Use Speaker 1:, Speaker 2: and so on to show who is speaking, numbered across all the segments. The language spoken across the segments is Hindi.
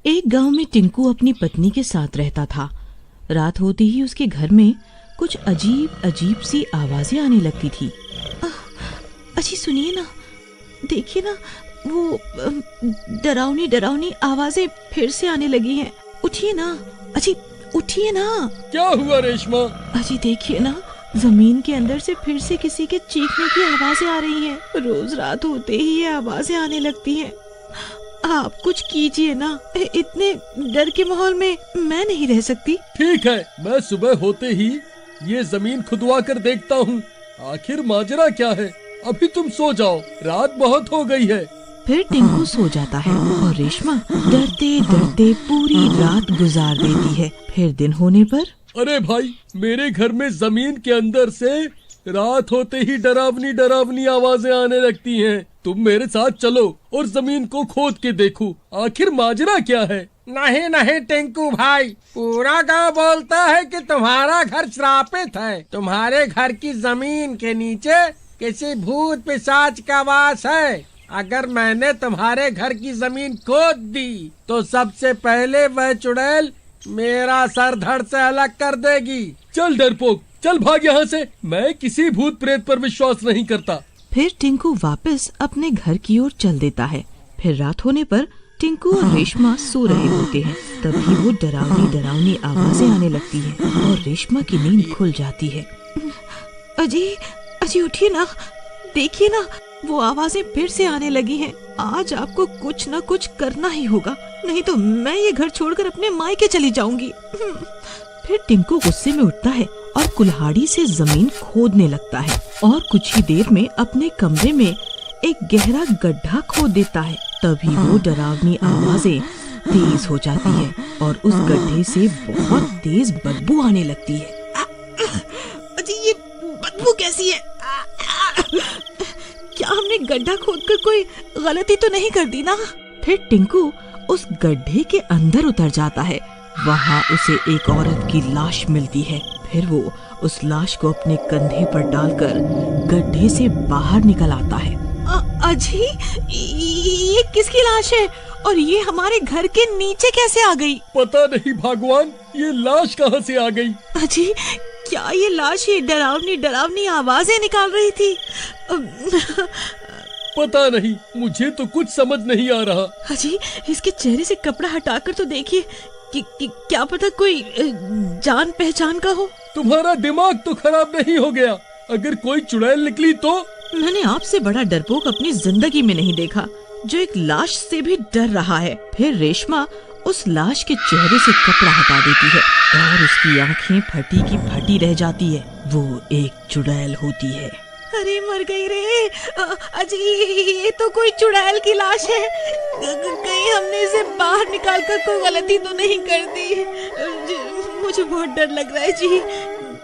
Speaker 1: एक गांव में टिंकू अपनी पत्नी के साथ रहता था। रात होते ही उसके घर में कुछ अजीब अजीब सी आवाजें आने लगती थी। अजी सुनिए ना, देखिए ना, वो डरावनी डरावनी आवाजें फिर से आने लगी हैं। उठिए ना अजी, उठिए ना।
Speaker 2: क्या हुआ रेशमा?
Speaker 1: अजी देखिए ना, जमीन के अंदर से फिर से किसी के चीखने की आवाजें आ रही हैं। रोज रात होते ही ये आवाजें आने लगती हैं। आप कुछ कीजिए ना, इतने डर के माहौल में मैं नहीं रह सकती।
Speaker 2: ठीक है, मैं सुबह होते ही ये जमीन खुदवा कर देखता हूँ। आखिर माजरा क्या है? अभी तुम सो जाओ, रात बहुत हो गई है।
Speaker 1: फिर टिंकू सो जाता है और रेशमा डरते डरते पूरी रात गुजार देती है। फिर दिन होने पर,
Speaker 2: अरे भाई, मेरे घर में जमीन के अंदर से रात होते ही डरावनी डरावनी आवाजें आने लगती हैं। तुम मेरे साथ चलो और जमीन को खोद के देखो, आखिर माजरा क्या है।
Speaker 3: नहीं नहीं टिंकू भाई, पूरा गांव बोलता है कि तुम्हारा घर श्रापित है। तुम्हारे घर की जमीन के नीचे किसी भूत पिशाच का वास है। अगर मैंने तुम्हारे घर की जमीन खोद दी तो सबसे पहले वह चुड़ैल मेरा सर धड़ से अलग कर देगी।
Speaker 2: चल डरपोक, चल भाग यहाँ से। मैं किसी भूत प्रेत पर विश्वास नहीं करता।
Speaker 1: फिर टिंकू वापस अपने घर की ओर चल देता है। फिर रात होने पर टिंकू और रेशमा सो रहे होते हैं। तभी वो डरावनी डरावनी आवाजें आने लगती हैं और रेशमा की नींद खुल जाती है। अजी अजी उठिए ना, देखिए ना, वो आवाजें फिर से आने लगी हैं। आज आपको कुछ न कुछ करना ही होगा, नहीं तो मैं ये घर छोड़कर अपने मायके चली जाऊंगी। फिर टिंकू गुस्से में उठता है और कुल्हाड़ी से जमीन खोदने लगता है और कुछ ही देर में अपने कमरे में एक गहरा गड्ढा खोद देता है। तभी वो डरावनी आवाजें तेज हो जाती है और उस गड्ढे से बहुत तेज बदबू आने लगती है। अजी ये बदबू कैसी है? क्या हमने गड्ढा खोदकर कोई गलती तो नहीं कर दी ना? फिर टिंकू उस गड्ढे के अंदर उतर जाता है। वहाँ उसे एक औरत की लाश मिलती है। फिर वो उस लाश को अपने कंधे पर डालकर गड्ढे से बाहर निकल आता है। अजी ये किसकी लाश है और ये हमारे घर के नीचे कैसे आ गई?
Speaker 2: पता नहीं भगवान, ये लाश कहाँ से आ गई।
Speaker 1: अजी क्या ये लाश ये डरावनी डरावनी आवाजें निकाल रही थी?
Speaker 2: पता नहीं, मुझे तो कुछ समझ नहीं आ रहा।
Speaker 1: अजी इसके चेहरे से कपड़ा हटाकर तो देखिए कि क्या पता कोई जान पहचान का हो।
Speaker 2: तुम्हारा दिमाग तो खराब नहीं हो गया? अगर कोई चुड़ैल निकली तो?
Speaker 1: मैंने आपसे बड़ा डरपोक अपनी जिंदगी में नहीं देखा, जो एक लाश से भी डर रहा है। फिर रेशमा उस लाश के चेहरे से कपड़ा हटा देती है और उसकी आंखें फटी की फटी रह जाती है। वो एक चुड़ैल होती है। अरे मर गई रे अजी, ये तो कोई चुड़ैल की लाश है। कहीं हमने इसे बाहर निकालकर कोई गलती तो नहीं कर दी? मुझे बहुत डर लग रहा है जी,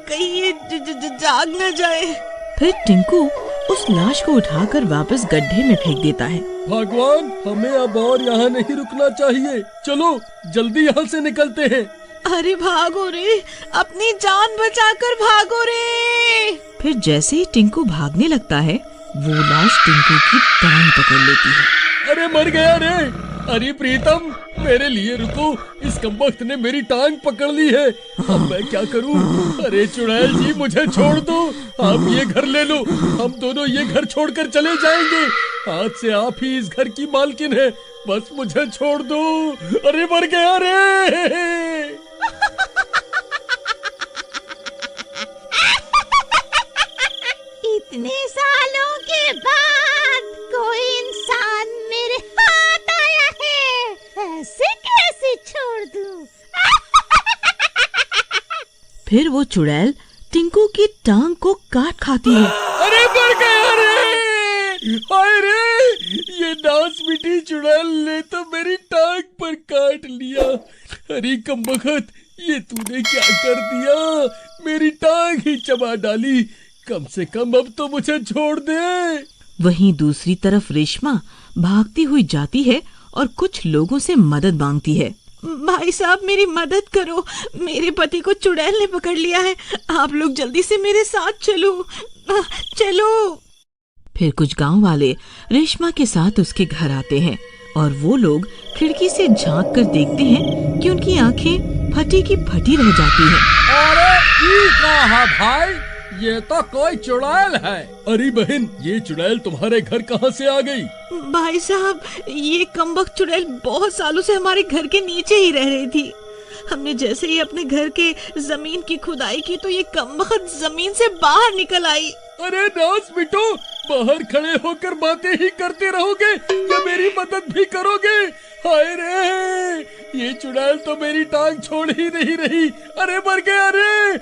Speaker 1: कहीं ये जाग न जाए। फिर टिंकू उस लाश को उठाकर वापस गड्ढे में फेंक देता है।
Speaker 2: भगवान, हमें अब और यहाँ नहीं रुकना चाहिए। चलो जल्दी यहाँ से निकलते हैं।
Speaker 1: अरे भागो रे, अपनी जान बचाकर भागो रे। फिर जैसे ही टिंकू भागने लगता है, वो लाश टिंकू की टांग पकड़ लेती है।
Speaker 2: अरे मर गया रे। अरे प्रीतम, मेरे लिए रुको, इस कमबख्त ने मेरी टांग पकड़ ली है। अब मैं क्या करूं? अरे चुड़ैल जी, मुझे छोड़ दो। आप ये घर ले लो, हम दोनों ये घर छोड़कर चले जाएंगे। आज से आप ही इस घर की मालकिन है, बस मुझे छोड़ दो। अरे मर गया रे।
Speaker 4: इतने सालों के बाद कोई इंसान मेरे हाथ आया है, ऐसे कैसे छोड़ दूं?
Speaker 1: फिर वो चुड़ैल टिंकू की टांग को काट खाती है।
Speaker 2: अरे मर गया रे। हाय रे, ये नास मिटी चुड़ैल ने तो मेरी टांग पर काट लिया। अरे कमबख्त, ये तूने क्या कर दिया? मेरी टांग ही चबा डाली। कम से कम अब तो मुझे छोड़ दे।
Speaker 1: वहीं दूसरी तरफ रेशमा भागती हुई जाती है और कुछ लोगों से मदद मांगती है। भाई साहब, मेरी मदद करो, मेरे पति को चुड़ैल ने पकड़ लिया है। आप लोग जल्दी से मेरे साथ चलो, चलो। फिर कुछ गांव वाले रेशमा के साथ उसके घर आते हैं। और वो लोग खिड़की से झांक कर देखते हैं कि उनकी आंखें फटी की फटी रह जाती हैं।
Speaker 3: अरे ई का है भाई, ये तो कोई चुड़ैल है।
Speaker 2: अरे बहन, ये चुड़ैल तुम्हारे घर कहाँ से आ गई?
Speaker 1: भाई साहब, ये कमबख्त चुड़ैल बहुत सालों से हमारे घर के नीचे ही रह रही थी। हमने जैसे ही अपने घर के जमीन की खुदाई की तो ये कमबख्त जमीन से बाहर निकल आई।
Speaker 2: अरे नास बिटो, बाहर खड़े होकर बातें ही करते रहोगे या मेरी मदद भी करोगे? हाय रे, ये चुड़ैल तो मेरी टांग छोड़ ही नहीं रही। अरे मर गया रे।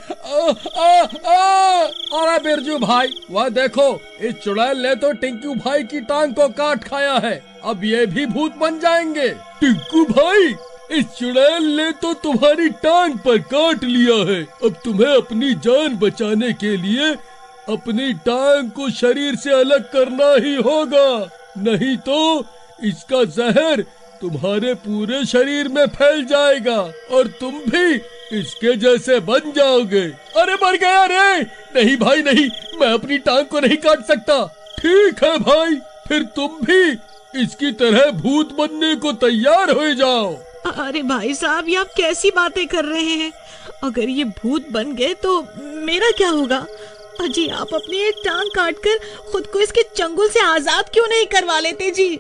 Speaker 3: अरे बिरजू भाई, वह देखो, इस चुड़ैल ने तो टिंकू भाई की टांग को काट खाया है। अब ये भी भूत बन जाएंगे।
Speaker 2: टिंकू भाई, इस चुड़ैल ने तो तुम्हारी टांग पर काट लिया है। अब तुम्हें अपनी जान बचाने के लिए अपनी टांग को शरीर से अलग करना ही होगा, नहीं तो इसका जहर तुम्हारे पूरे शरीर में फैल जाएगा और तुम भी इसके जैसे बन जाओगे। अरे मर गया रे। नहीं भाई नहीं, मैं अपनी टांग को नहीं काट सकता। ठीक है भाई, फिर तुम भी इसकी तरह भूत बनने को तैयार हो जाओ।
Speaker 1: अरे भाई साहब, ये आप कैसी बातें कर रहे हैं? अगर ये भूत बन गए तो मेरा क्या होगा? अजी, आप अपनी एक टांग काटकर खुद को इसके चंगुल से आजाद क्यों नहीं करवा लेते जी?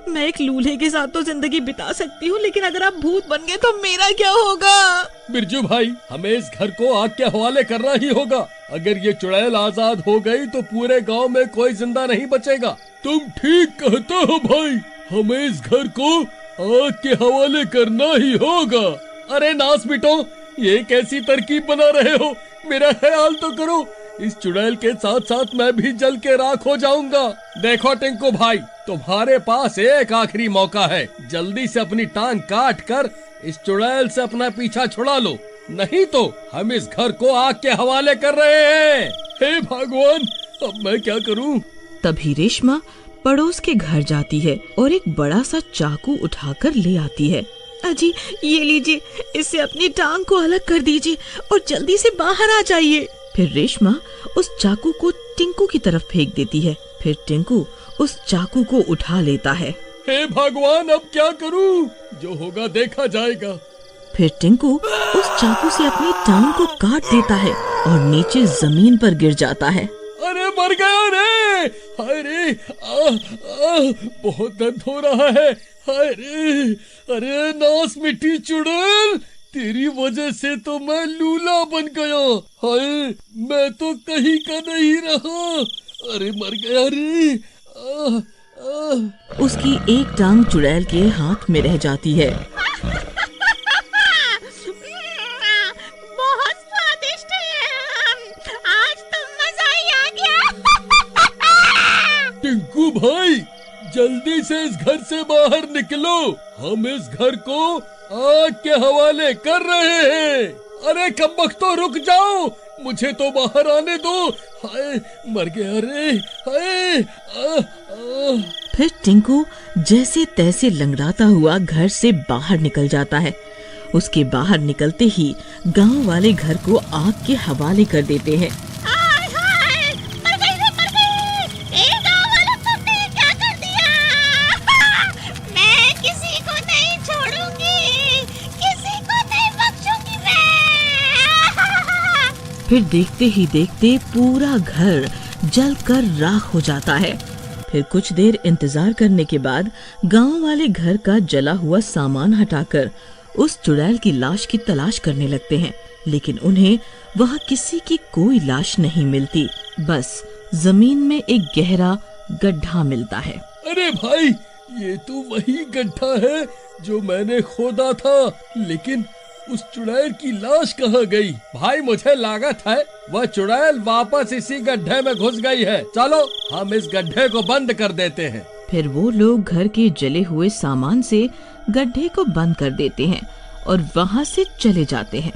Speaker 1: मैं एक लूल्हे के साथ तो जिंदगी बिता सकती हूँ, लेकिन अगर आप भूत बन गए तो मेरा क्या होगा?
Speaker 2: बिरजू भाई, हमें इस घर को आग के हवाले करना ही होगा। अगर ये चुड़ैल आजाद हो गई तो पूरे गांव में कोई जिंदा नहीं बचेगा। तुम ठीक कहते हो भाई, हमें इस घर को आग के हवाले करना ही होगा। अरे नास बिटो, ये कैसी तरकीब बना रहे हो? मेरा ख्याल तो करो, इस चुड़ैल के साथ साथ मैं भी जल के राख हो जाऊंगा।
Speaker 3: देखो टिंकू भाई, तुम्हारे पास एक आखिरी मौका है। जल्दी से अपनी टांग काट कर इस चुड़ैल से अपना पीछा छुड़ा लो, नहीं तो हम इस घर को आग के हवाले कर रहे हैं।
Speaker 2: हे भगवान, अब मैं क्या करूं?
Speaker 1: तभी रेशमा पड़ोस के घर जाती है और एक बड़ा सा चाकू उठाकर ले आती है। अजी, ये लीजिए, इससे अपनी टांग को अलग कर दीजिए और जल्दी से बाहर आ जाइए। फिर रेशमा उस चाकू को टिंकू की तरफ फेंक देती है। फिर टिंकू उस चाकू को उठा लेता है।
Speaker 2: हे भगवान, अब क्या करूं? जो होगा देखा जाएगा।
Speaker 1: फिर टिंकू उस चाकू से अपनी टांग को काट देता है और नीचे जमीन पर गिर जाता है।
Speaker 2: अरे मर गया रे। हाय रे, बहुत दर्द हो रहा है। हाय रे, अरे नास मिट्टी चुड़ैल, तेरी वजह से तो मैं लूला बन गया। हाय, मैं तो कहीं का नहीं रहा। अरे मर गया रे।
Speaker 1: उसकी एक टांग चुड़ैल के हाथ में रह जाती है।
Speaker 4: बहुत स्वादिष्ट है, आज तो मजा ही आ गया।
Speaker 2: टिंकू भाई, जल्दी से इस घर से बाहर निकलो, हम इस घर को आग के हवाले कर रहे हैं। अरे कमबख्तो, रुक जाओ, मुझे तो बाहर आने दो। हाय, मर गया रे। हाय।
Speaker 1: फिर टिंकू जैसे तैसे लंगड़ाता हुआ घर से बाहर निकल जाता है। उसके बाहर निकलते ही गांव वाले घर को आग के हवाले कर देते हैं। फिर देखते ही देखते पूरा घर जलकर राख हो जाता है। फिर कुछ देर इंतजार करने के बाद गांव वाले घर का जला हुआ सामान हटाकर उस चुड़ैल की लाश की तलाश करने लगते हैं, लेकिन उन्हें वहां किसी की कोई लाश नहीं मिलती। बस जमीन में एक गहरा गड्ढा मिलता है।
Speaker 2: अरे भाई, ये तो वही गड्ढा है जो मैंने खोदा था, लेकिन उस चुड़ैल की लाश कहाँ गई?
Speaker 3: भाई, मुझे लागत है वह चुड़ैल वापस इसी गड्ढे में घुस गई है। चलो हम इस गड्ढे को बंद कर देते हैं।
Speaker 1: फिर वो लोग घर के जले हुए सामान से गड्ढे को बंद कर देते हैं और वहाँ से चले जाते हैं।